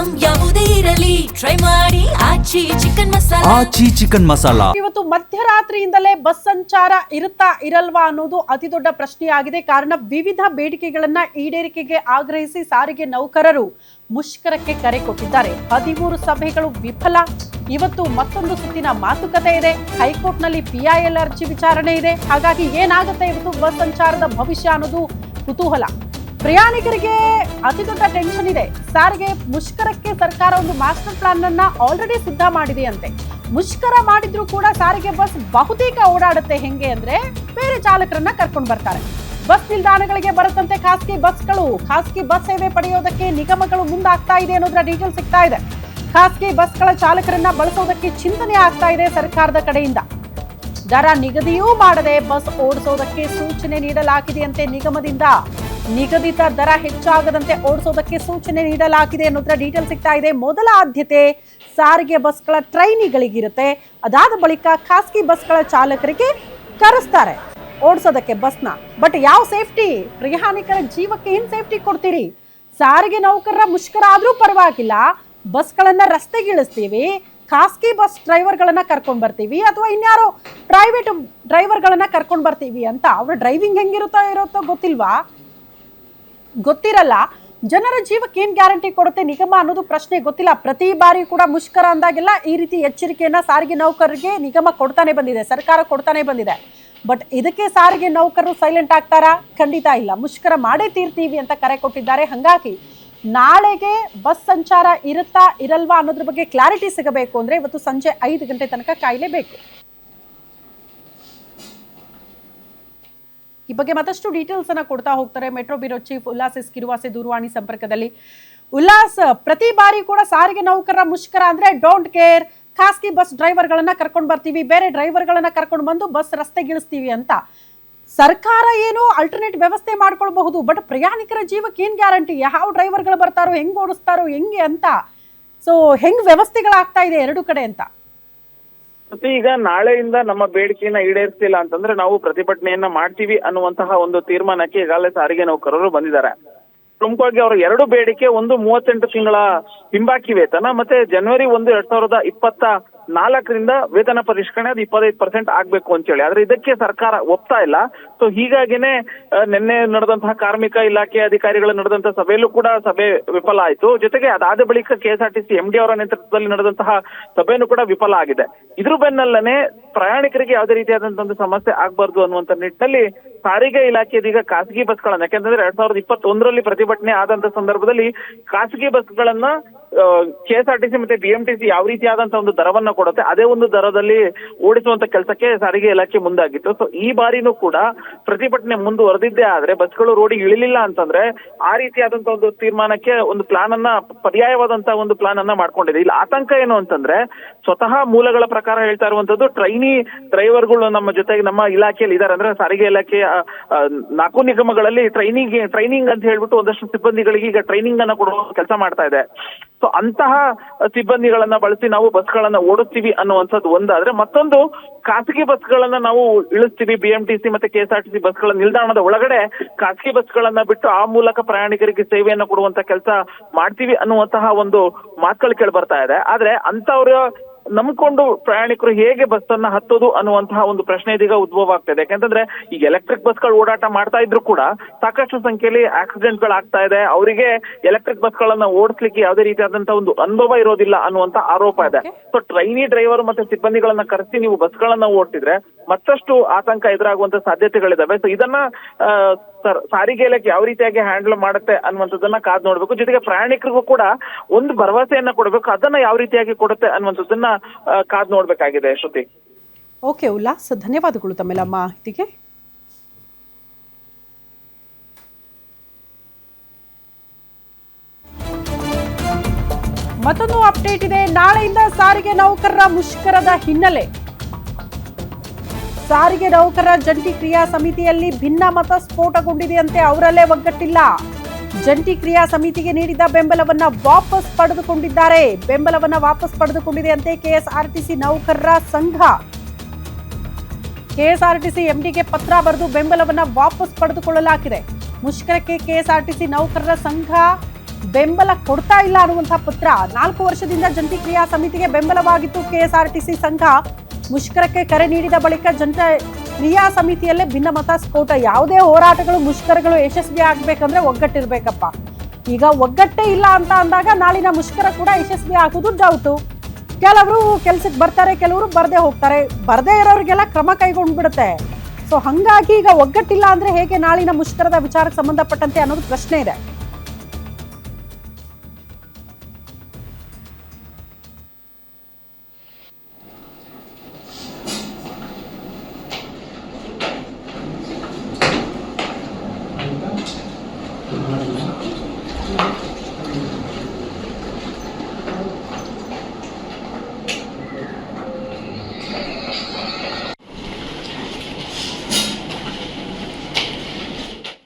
Item ಯಾವುದೇ ಇರಲಿ try ಮಾಡಿ ಆಚಿ ಚಿಕನ್ ಮಸಾಲಾ. ಆಚಿ ಚಿಕನ್ ಮಸಾಲಾ. ಇವತ್ತು ಮಧ್ಯರಾತ್ರಿಯಿಂದಲೇ ಬಸ್ ಸಂಚಾರ ಇರುತ್ತಾ ಇರಲ್ವಾ ಅನ್ನೋದು ಅತಿ ದೊಡ್ಡ ಪ್ರಶ್ನೆಯಾಗಿದೆ. ಕಾರಣ ವಿವಿಧ ಬೇಡಿಕೆಗಳನ್ನ ಈಡೇರಿಕೆಗೆ ಆಗ್ರಹಿಸಿ ಸಾರಿಗೆ ನೌಕರರು ಮುಷ್ಕರಕ್ಕೆ ಕರೆ ಕೊಟ್ಟಿದ್ದಾರೆ. 13 ಸಭೆಗಳು ವಿಫಲ. ಇವತ್ತು ಮತ್ತೊಂದು ಸುತ್ತಿನ ಮಾತುಕತೆ ಇದೆ. ಹೈಕೋರ್ಟ್ನಲ್ಲಿ PIL ಅರ್ಜಿ ವಿಚಾರಣೆ ಇದೆ. ಹಾಗಾಗಿ ಏನಾಗುತ್ತೆ ಇವತ್ತು ಬಸ್ ಸಂಚಾರದ ಭವಿಷ್ಯ ಅನ್ನೋದು ಕುತೂಹಲ. ಪ್ರಯಾಣಿಕರಿಗೆ ಅತಿ ದೊಡ್ಡ ಟೆನ್ಷನ್ ಇದೆ. ಸಾರಿಗೆ ಮುಷ್ಕರಕ್ಕೆ ಸರ್ಕಾರ ಒಂದು ಮಾಸ್ಟರ್ ಪ್ಲಾನ್ ಅನ್ನ ಆಲ್ರೆಡಿ ಸಿದ್ಧ ಮಾಡಿದೆಯಂತೆ. ಮುಷ್ಕರ ಮಾಡಿದ್ರು ಕೂಡ ಸಾರಿಗೆ ಬಸ್ ಬಹುತೇಕ ಓಡಾಡುತ್ತೆ. ಹೆಂಗೆ ಅಂದ್ರೆ ಬೇರೆ ಚಾಲಕರನ್ನ ಕರ್ಕೊಂಡು ಬರ್ತಾರೆ. ಬಸ್ ನಿಲ್ದಾಣಗಳಿಗೆ ಬರುತ್ತಂತೆ ಖಾಸಗಿ ಬಸ್ಗಳು. ಖಾಸಗಿ ಬಸ್ ಸೇವೆ ಪಡೆಯೋದಕ್ಕೆ ನಿಗಮಗಳು ಮುಂದಾಗ್ತಾ ಇದೆ ಅನ್ನೋದ್ರ ಡೀಟೇಲ್ ಸಿಗ್ತಾ ಇದೆ. ಖಾಸಗಿ ಬಸ್ಗಳ ಚಾಲಕರನ್ನ ಬಳಸೋದಕ್ಕೆ ಚಿಂತನೆ ಆಗ್ತಾ ಇದೆ ಸರ್ಕಾರದ ಕಡೆಯಿಂದ. ದರ ನಿಗದಿಯೂ ಮಾಡದೆ ಬಸ್ ಓಡಿಸೋದಕ್ಕೆ ಸೂಚನೆ ನೀಡಲಾಗಿದೆಯಂತೆ ನಿಗಮದಿಂದ. ನಿಗದಿತ ದರ ಹೆಚ್ಚಾಗದಂತೆ ಓಡಿಸೋದಕ್ಕೆ ಸೂಚನೆ ನೀಡಲಾಗಿದೆ ಅನ್ನೋದ್ರ ಡೀಟೇಲ್ ಸಿಗ್ತಾ ಇದೆ. ಮೊದಲ ಆದ್ಯತೆ ಸಾರಿಗೆ ಬಸ್ಗಳ ಟ್ರೈನಿಗಳಿಗಿರುತ್ತೆ. ಅದಾದ ಬಳಿಕ ಖಾಸಗಿ ಬಸ್ಗಳ ಚಾಲಕರಿಗೆ ಕರೆಸ್ತಾರೆ ಓಡಿಸೋದಕ್ಕೆ ಬಸ್ನ. ಬಟ್ ಯಾವ ಸೇಫ್ಟಿ? ಪ್ರಯಾಣಿಕರ ಜೀವಕ್ಕೆ ಏನ್ ಸೇಫ್ಟಿ ಕೊಡ್ತೀರಿ? ಸಾರಿಗೆ ನೌಕರರ ಮುಷ್ಕರ ಆದ್ರೂ ಪರವಾಗಿಲ್ಲ, ಬಸ್ಗಳನ್ನ ರಸ್ತೆಗಿಳಿಸ್ತೀವಿ, ಖಾಸಗಿ ಬಸ್ ಡ್ರೈವರ್ಗಳನ್ನ ಕರ್ಕೊಂಡ್ ಬರ್ತೀವಿ ಅಥವಾ ಇನ್ಯಾರೋ ಪ್ರೈವೇಟ್ ಡ್ರೈವರ್ಗಳನ್ನ ಕರ್ಕೊಂಡ್ ಬರ್ತೀವಿ ಅಂತ ಅವ್ರ ಡ್ರೈವಿಂಗ್ ಹೆಂಗಿರುತ್ತೋ ಗೊತ್ತಿರಲ್ಲ. ಜನರ ಜೀವಕ್ಕೆ ಏನ್ ಗ್ಯಾರಂಟಿ ಕೊಡುತ್ತೆ ನಿಗಮ ಅನ್ನೋದು ಪ್ರಶ್ನೆ ಗೊತ್ತಿಲ್ಲ. ಪ್ರತಿ ಬಾರಿ ಕೂಡ ಮುಷ್ಕರ ಅಂದಾಗೆಲ್ಲ ಈ ರೀತಿ ಎಚ್ಚರಿಕೆಯನ್ನ ಸಾರಿಗೆ ನೌಕರರಿಗೆ ನಿಗಮ ಕೊಡ್ತಾನೆ ಬಂದಿದೆ, ಸರ್ಕಾರ ಕೊಡ್ತಾನೆ ಬಂದಿದೆ. ಬಟ್ ಇದಕ್ಕೆ ಸಾರಿಗೆ ನೌಕರರು ಸೈಲೆಂಟ್ ಆಗ್ತಾರಾ? ಖಂಡಿತ ಇಲ್ಲ. ಮುಷ್ಕರ ಮಾಡೇ ತೀರ್ತೀವಿ ಅಂತ ಕರೆ ಕೊಟ್ಟಿದ್ದಾರೆ. ಹಂಗಾಗಿ ನಾಳೆಗೆ ಬಸ್ ಸಂಚಾರ ಇರುತ್ತಾ ಇರಲ್ವಾ ಅನ್ನೋದ್ರ ಬಗ್ಗೆ ಕ್ಲಾರಿಟಿ ಸಿಗಬೇಕು ಅಂದ್ರೆ ಇವತ್ತು ಸಂಜೆ 5 ಗಂಟೆ ತನಕ ಕಾಯಲೇಬೇಕು. ಈ ಬಗ್ಗೆ ಮತ್ತಷ್ಟು ಡೀಟೇಲ್ಸ್ ಅನ್ನ ಕೊಡ್ತಾ ಹೋಗ್ತಾರೆ metro bureau chief Ullas S Kiruvase ದೂರವಾಣಿ ಸಂಪರ್ಕದಲ್ಲಿ. ಉಲ್ಲಾಸ್, ಪ್ರತಿ ಬಾರಿ ಕೂಡ ಸಾರಿಗೆ ನೌಕರರ ಮುಷ್ಕರ ಅಂದ್ರೆ ಡೋಂಟ್ ಕೇರ್, ಖಾಸಗಿ ಬಸ್ ಡ್ರೈವರ್ಗಳನ್ನ ಕರ್ಕೊಂಡು ಬರ್ತೀವಿ, ಬೇರೆ ಡ್ರೈವರ್ಗಳನ್ನ ಕರ್ಕೊಂಡು ಬಂದು ಬಸ್ ರಸ್ತೆಗಿಳಿಸ್ತೀವಿ ಅಂತ ಸರ್ಕಾರ ಏನು ಅಲ್ಟರ್ನೇಟ್ ವ್ಯವಸ್ಥೆ ಮಾಡ್ಕೊಳ್ಬಹುದು. ಬಟ್ ಪ್ರಯಾಣಿಕರ ಜೀವಕ್ಕೆ ಏನ್ ಗ್ಯಾರಂಟಿ? ಯಾವ ಡ್ರೈವರ್ಗಳು ಬರ್ತಾರೋ, ಹೆಂಗ್ ಓಡಿಸ್ತಾರೋ, ಹೆಂಗೆ ಅಂತ. ಸೊ ಹೆಂಗ್ ವ್ಯವಸ್ಥೆಗಳಾಗ್ತಾ ಇದೆ ಎರಡು ಕಡೆ ಅಂತ? ಈಗ ನಾಳೆಯಿಂದ ನಮ್ಮ ಬೇಡಿಕೆಯನ್ನ ಈಡೇರಿಸಲಿಲ್ಲ ಅಂತಂದ್ರೆ ನಾವು ಪ್ರತಿಭಟನೆಯನ್ನ ಮಾಡ್ತೀವಿ ಅನ್ನುವಂತಹ ಒಂದು ತೀರ್ಮಾನಕ್ಕೆ ಈಗಾಗಲೇ ಸಾರಿಗೆ ನೌಕರರು ಬಂದಿದ್ದಾರೆ. ಪ್ರಮುಖವಾಗಿ ಅವರ 2 ಬೇಡಿಕೆ, ಒಂದು 38 ತಿಂಗಳ ಹಿಂಬಾಕಿ ವೇತನ, ಮತ್ತೆ ಜನವರಿ 1, 2024ರಿಂದ ವೇತನ ಪರಿಷ್ಕರಣೆ ಅದು 25% ಆಗ್ಬೇಕು ಅಂತ ಹೇಳಿ. ಆದ್ರೆ ಇದಕ್ಕೆ ಸರ್ಕಾರ ಒಪ್ತಾ ಇಲ್ಲ. ಸೊ ಹೀಗಾಗಿನೇ ನಿನ್ನೆ ನಡೆದಂತಹ ಕಾರ್ಮಿಕ ಇಲಾಖೆ ಅಧಿಕಾರಿಗಳು ನಡೆದಂತಹ ಸಭೆಯಲ್ಲೂ ಕೂಡ ಸಭೆ ವಿಫಲ ಆಯ್ತು. ಜೊತೆಗೆ ಅದಾದ ಬಳಿಕ KSRTC MD ಅವರ ನೇತೃತ್ವದಲ್ಲಿ ನಡೆದಂತಹ ಸಭೆನೂ ಕೂಡ ವಿಫಲ ಆಗಿದೆ. ಇದ್ರ ಬೆನ್ನಲ್ಲೇ ಪ್ರಯಾಣಿಕರಿಗೆ ಯಾವುದೇ ರೀತಿಯಾದಂತಹ ಒಂದು ಸಮಸ್ಯೆ ಆಗ್ಬಾರ್ದು ಅನ್ನುವಂತ ನಿಟ್ಟಿನಲ್ಲಿ ಸಾರಿಗೆ ಇಲಾಖೆ ಇದೀಗ ಖಾಸಗಿ ಬಸ್ಗಳನ್ನ, ಯಾಕಂತಂದ್ರೆ 2021ರಲ್ಲಿ ಪ್ರತಿಭಟನೆ ಆದಂತ ಸಂದರ್ಭದಲ್ಲಿ ಖಾಸಗಿ ಬಸ್ಗಳನ್ನ KSRTC ಮತ್ತೆ BMTC ಯಾವ ರೀತಿಯಾದಂತಹ ಒಂದು ದರವನ್ನ ಕೊಡುತ್ತೆ ಅದೇ ಒಂದು ದರದಲ್ಲಿ ಓಡಿಸುವಂತ ಕೆಲಸಕ್ಕೆ ಸಾರಿಗೆ ಇಲಾಖೆ ಮುಂದಾಗಿತ್ತು. ಸೊ ಈ ಬಾರಿನೂ ಕೂಡ ಪ್ರತಿಭಟನೆ ಮುಂದುವರೆದಿದ್ದೇ ಆದ್ರೆ ಬಸ್ಗಳು ರೋಡಿಗೆ ಇಳಿಲಿಲ್ಲ ಅಂತಂದ್ರೆ ಆ ರೀತಿಯಾದಂತಹ ಒಂದು ತೀರ್ಮಾನಕ್ಕೆ ಒಂದು ಪ್ಲಾನ್ ಅನ್ನ, ಪರ್ಯಾಯವಾದಂತಹ ಒಂದು ಪ್ಲಾನ್ ಅನ್ನ ಮಾಡ್ಕೊಂಡಿದೆ. ಇಲ್ಲಿ ಆತಂಕ ಏನು ಅಂತಂದ್ರೆ ಸ್ವತಃ ಮೂಲಗಳ ಪ್ರಕಾರ ಹೇಳ್ತಾ ಇರುವಂತದ್ದು ಟ್ರೈನಿ ಡ್ರೈವರ್ಗಳು ನಮ್ಮ ಜೊತೆಗೆ ನಮ್ಮ ಇಲಾಖೆಯಲ್ಲಿ ಇದ್ದಾರೆ. ಅಂದ್ರೆ ಸಾರಿಗೆ ಇಲಾಖೆಯ 4 ನಿಗಮಗಳಲ್ಲಿ ಟ್ರೈನಿಂಗ್ ಅಂತ ಹೇಳ್ಬಿಟ್ಟು ಒಂದಷ್ಟು ಸಿಬ್ಬಂದಿಗಳಿಗೆ ಈಗ ಟ್ರೈನಿಂಗ್ ಅನ್ನ ಕೊಡುವ ಕೆಲಸ ಮಾಡ್ತಾ ಇದೆ. ಸೊ ಅಂತಹ ಸಿಬ್ಬಂದಿಗಳನ್ನ ಬಳಸಿ ನಾವು ಬಸ್ಗಳನ್ನ ಓಡಿಸ್ತೀವಿ ಅನ್ನುವಂಥದ್ದು ಒಂದಾದ್ರೆ, ಮತ್ತೊಂದು ಖಾಸಗಿ ಬಸ್ಗಳನ್ನ ನಾವು ಇಳಿಸ್ತೀವಿ. BMTC ಮತ್ತೆ KSRTC ಬಸ್ಗಳ ನಿಲ್ದಾಣದ ಒಳಗಡೆ ಖಾಸಗಿ ಬಸ್ಗಳನ್ನ ಬಿಟ್ಟು ಆ ಮೂಲಕ ಪ್ರಯಾಣಿಕರಿಗೆ ಸೇವೆಯನ್ನ ಕೊಡುವಂತ ಕೆಲಸ ಮಾಡ್ತೀವಿ ಅನ್ನುವಂತಹ ಒಂದು ಮಾತುಗಳು ಕೇಳಿ ಬರ್ತಾ ಇದೆ. ಆದ್ರೆ ಅಂತವ್ರ ನಂಬ್ಕೊಂಡು ಪ್ರಯಾಣಿಕರು ಹೇಗೆ ಬಸ್ ಅನ್ನ ಹತ್ತೋದು ಅನ್ನುವಂತಹ ಒಂದು ಪ್ರಶ್ನೆ ಇದೀಗ ಉದ್ಭವ ಆಗ್ತಾ ಇದೆ. ಯಾಕಂತಂದ್ರೆ ಈಗ ಎಲೆಕ್ಟ್ರಿಕ್ ಬಸ್ಗಳು ಓಡಾಟ ಮಾಡ್ತಾ ಇದ್ರು ಕೂಡ ಸಾಕಷ್ಟು ಸಂಖ್ಯೆಯಲ್ಲಿ ಆಕ್ಸಿಡೆಂಟ್ಗಳು ಆಗ್ತಾ ಇದೆ. ಅವರಿಗೆ ಎಲೆಕ್ಟ್ರಿಕ್ ಬಸ್ಗಳನ್ನ ಓಡಿಸ್ಲಿಕ್ಕೆ ಯಾವುದೇ ರೀತಿಯಾದಂತಹ ಒಂದು ಅನುಭವ ಇರೋದಿಲ್ಲ ಅನ್ನುವಂತ ಆರೋಪ ಇದೆ. ಸೊ ಟ್ರೈನಿ ಡ್ರೈವರ್ ಮತ್ತೆ ಸಿಬ್ಬಂದಿಗಳನ್ನ ಕರೆಸಿ ನೀವು ಬಸ್ಗಳನ್ನ ಓಡಿಸಿದ್ರೆ ಮತ್ತಷ್ಟು ಆತಂಕ ಎದುರಾಗುವಂತ ಸಾಧ್ಯತೆಗಳಿದಾವೆ. ಸೊ ಇದನ್ನ ಸಾರಿಗೆ ಇಲಾಖೆ ಯಾವ ರೀತಿಯಾಗಿ ಹ್ಯಾಂಡಲ್ ಮಾಡುತ್ತೆ ಅನ್ನುವಂಥದ್ದನ್ನ ಕಾದ್ ನೋಡ್ಬೇಕು. ಜೊತೆಗೆ ಪ್ರಯಾಣಿಕರಿಗೂ ಕೂಡ ಒಂದು ಭರವಸೆಯನ್ನ ಕೊಡಬೇಕು, ಅದನ್ನ ಯಾವ ರೀತಿಯಾಗಿ ಕೊಡುತ್ತೆ ಅನ್ನುವಂಥದ್ದನ್ನ ಕಾದ್ ನೋಡ್ಬೇಕಾಗಿದೆ. ಶ್ರುತಿ. ಓಕೆ ಉಲ್ಲಾಸ್, ಧನ್ಯವಾದಗಳು ತಮ್ಮೆಲ್ಲ ಮಾಹಿತಿಗೆ. ಮತ್ತೊಂದು ಅಪ್ಡೇಟ್ ಇದೆ. ನಾಳೆಯಿಂದ ಸಾರಿಗೆ ನೌಕರರ ಮುಷ್ಕರದ ಹಿನ್ನೆಲೆ ಸಾರಿಗೆ ನೌಕರರ ಜಂಟಿ ಕ್ರಿಯಾ ಸಮಿತಿಯಲ್ಲಿ ಭಿನ್ನಮತ ಸ್ಫೋಟಗೊಂಡಿದೆಯಂತೆ. ಅವರಲ್ಲೇ ಒಗ್ಗಟ್ಟಿಲ್ಲ. ಜಂಟಿ ಕ್ರಿಯಾ ಸಮಿತಿಗೆ ನೀಡಿದ ಬೆಂಬಲವನ್ನ ವಾಪಸ್ ಪಡೆದುಕೊಂಡಿದ್ದಾರೆ. ಬೆಂಬಲವನ್ನ ವಾಪಸ್ ಪಡೆದುಕೊಂಡಿದೆಯಂತೆ KSRTC ನೌಕರರ ಸಂಘ. KSRTC MDಗೆ ಪತ್ರ ಬರೆದು ಬೆಂಬಲವನ್ನ ವಾಪಸ್ ಪಡೆದುಕೊಳ್ಳಲಾಗಿದೆ. ಮುಷ್ಕರಕ್ಕೆ KSRTC ನೌಕರರ ಸಂಘ ಬೆಂಬಲ ಕೊಡ್ತಾ ಇಲ್ಲ ಅನ್ನುವಂತಹ ಪತ್ರ 4 ವರ್ಷದಿಂದ ಜಂಟಿ ಕ್ರಿಯಾ ಸಮಿತಿಗೆ ಬೆಂಬಲವಾಗಿತ್ತು ಕೆಎಸ್ಆರ್ಟಿಸಿ ಸಂಘ. ಮುಷ್ಕರಕ್ಕೆ ಕರೆ ನೀಡಿದ ಬಳಿಕ ಜಂಟಿ ಕ್ರಿಯಾ ಸಮಿತಿಯಲ್ಲೇ ಭಿನ್ನಮತ ಸ್ಫೋಟ. ಯಾವುದೇ ಹೋರಾಟಗಳು ಮುಷ್ಕರಗಳು ಯಶಸ್ವಿ ಆಗ್ಬೇಕಂದ್ರೆ ಒಗ್ಗಟ್ಟಿರ್ಬೇಕಪ್ಪ. ಈಗ ಒಗ್ಗಟ್ಟೇ ಇಲ್ಲ ಅಂತ ಅಂದಾಗ ನಾಳಿನ ಮುಷ್ಕರ ಕೂಡ ಯಶಸ್ವಿ ಆಗೋದು ಡೌಟು. ಕೆಲವರು ಕೆಲ್ಸಕ್ಕೆ ಬರ್ತಾರೆ, ಕೆಲವರು ಬರ್ದೇ ಹೋಗ್ತಾರೆ. ಬರ್ದೇ ಇರೋರಿಗೆಲ್ಲ ಕ್ರಮ ಕೈಗೊಂಡ್ಬಿಡುತ್ತೆ. ಸೊ ಹಂಗಾಗಿ ಈಗ ಒಗ್ಗಟ್ಟಿಲ್ಲ ಅಂದ್ರೆ ಹೇಗೆ ನಾಳಿನ ಮುಷ್ಕರದ ವಿಚಾರಕ್ಕೆ ಸಂಬಂಧಪಟ್ಟಂತೆ ಅನ್ನೋದು ಪ್ರಶ್ನೆ ಇದೆ.